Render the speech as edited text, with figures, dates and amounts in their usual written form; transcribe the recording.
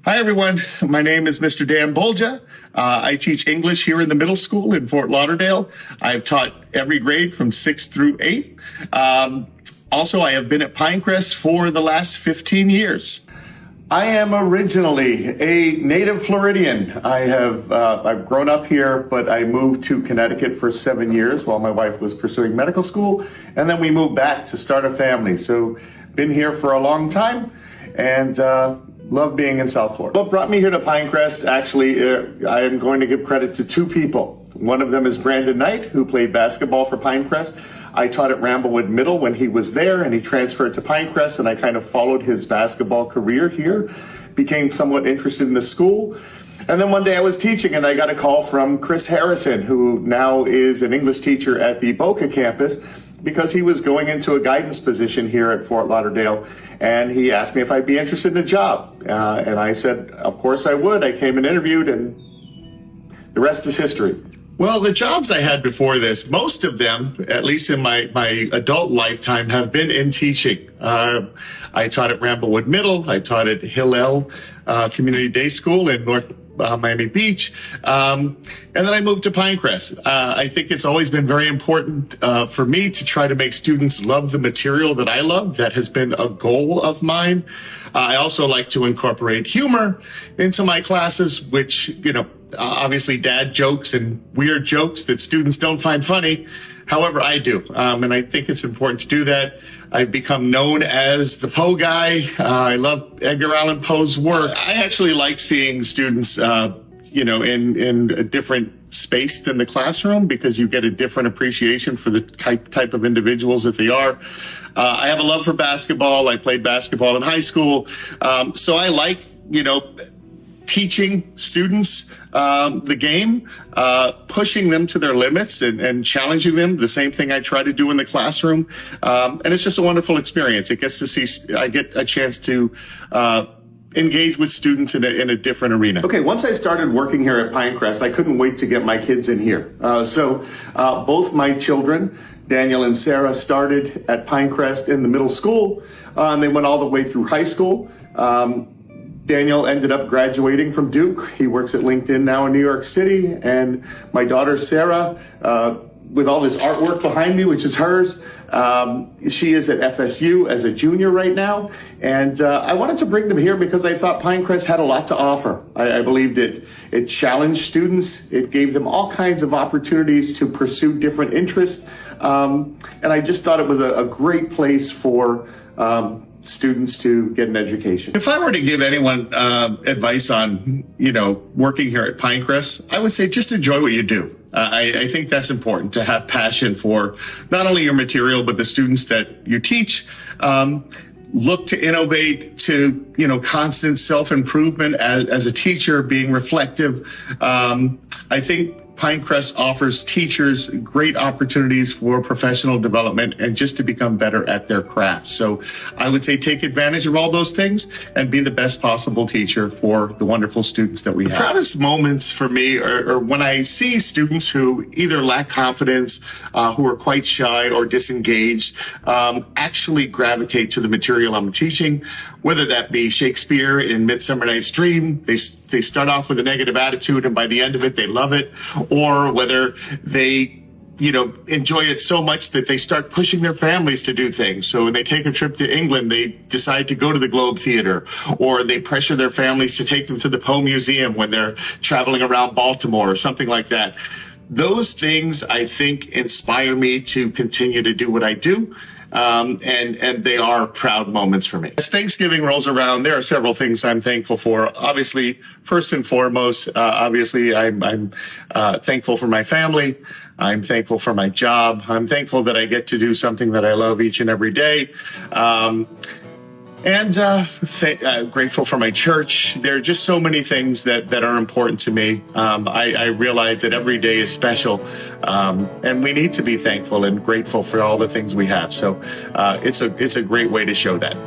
Hi, everyone. My name is Mr. Dan Bolja. I teach English here in the middle school in Fort Lauderdale. I've taught every grade from 6th through 8th. Also, I have been at Pine Crest for the last 15 years. I am originally a native Floridian. I've grown up here, but I moved to Connecticut for 7 years while my wife was pursuing medical school, and then we moved back to start a family. So, been here for a long time, and love being in South Florida. What brought me here to Pine Crest, actually, I am going to give credit to two people. One of them is Brandon Knight, who played basketball for Pine Crest. I taught at Ramblewood Middle when he was there, and he transferred to Pine Crest, and I kind of followed his basketball career here, became somewhat interested in the school. And then one day I was teaching, and I got a call from Chris Harrison, who now is an English teacher at the Boca campus, because he was going into a guidance position here at Fort Lauderdale, and he asked me if I'd be interested in a job. And I said, of course I would. I came and interviewed, and the rest is history. Well, the jobs I had before this, most of them, at least in my adult lifetime, have been in teaching. I taught at Ramblewood Middle. I taught at Hillel Community Day School in North Miami Beach. And then I moved to Pine Crest. I think it's always been very important for me to try to make students love the material that I love. That has been a goal of mine. I also like to incorporate humor into my classes, which, obviously dad jokes and weird jokes that students don't find funny. However, I do. And I think it's important to do that. I've become known as the Poe guy. I love Edgar Allan Poe's work. I actually like seeing students, in a different space than the classroom, because you get a different appreciation for the type of individuals that they are. I have a love for basketball. I played basketball in high school. So I like, teaching students the game, pushing them to their limits and challenging them. The same thing I try to do in the classroom. And it's just a wonderful experience. I get a chance to engage with students in a different arena. Okay, once I started working here at Pine Crest, I couldn't wait to get my kids in here. So both my children, Daniel and Sarah, started at Pine Crest in the middle school, and they went all the way through high school. Daniel ended up graduating from Duke. He works at LinkedIn now in New York City. And my daughter, Sarah, with all this artwork behind me, which is hers, she is at FSU as a junior right now. And I wanted to bring them here because I thought Pine Crest had a lot to offer. I believed it challenged students. It gave them all kinds of opportunities to pursue different interests. And I just thought it was a great place for students to get an education. If I were to give anyone advice on, working here at Pine Crest, I would say just enjoy what you do. I think that's important, to have passion for not only your material, but the students that you teach. Look to innovate, to, constant self-improvement as a teacher, being reflective. I think Pine Crest offers teachers great opportunities for professional development and just to become better at their craft. So I would say take advantage of all those things and be the best possible teacher for the wonderful students that we have. The proudest moments for me are when I see students who either lack confidence, who are quite shy or disengaged, actually gravitate to the material I'm teaching, whether that be Shakespeare in Midsummer Night's Dream. They start off with a negative attitude, and by the end of it, they love it. Or whether they, enjoy it so much that they start pushing their families to do things. So when they take a trip to England, they decide to go to the Globe Theater, or they pressure their families to take them to the Poe Museum when they're traveling around Baltimore or something like that. Those things, I think, inspire me to continue to do what I do. And they are proud moments for me. As Thanksgiving rolls around, there are several things I'm thankful for. Obviously, first and foremost, I'm thankful for my family. I'm thankful for my job. I'm thankful that I get to do something that I love each and every day. And grateful for my church. There are just so many things that are important to me. I realize that every day is special, and we need to be thankful and grateful for all the things we have. So it's a great way to show that.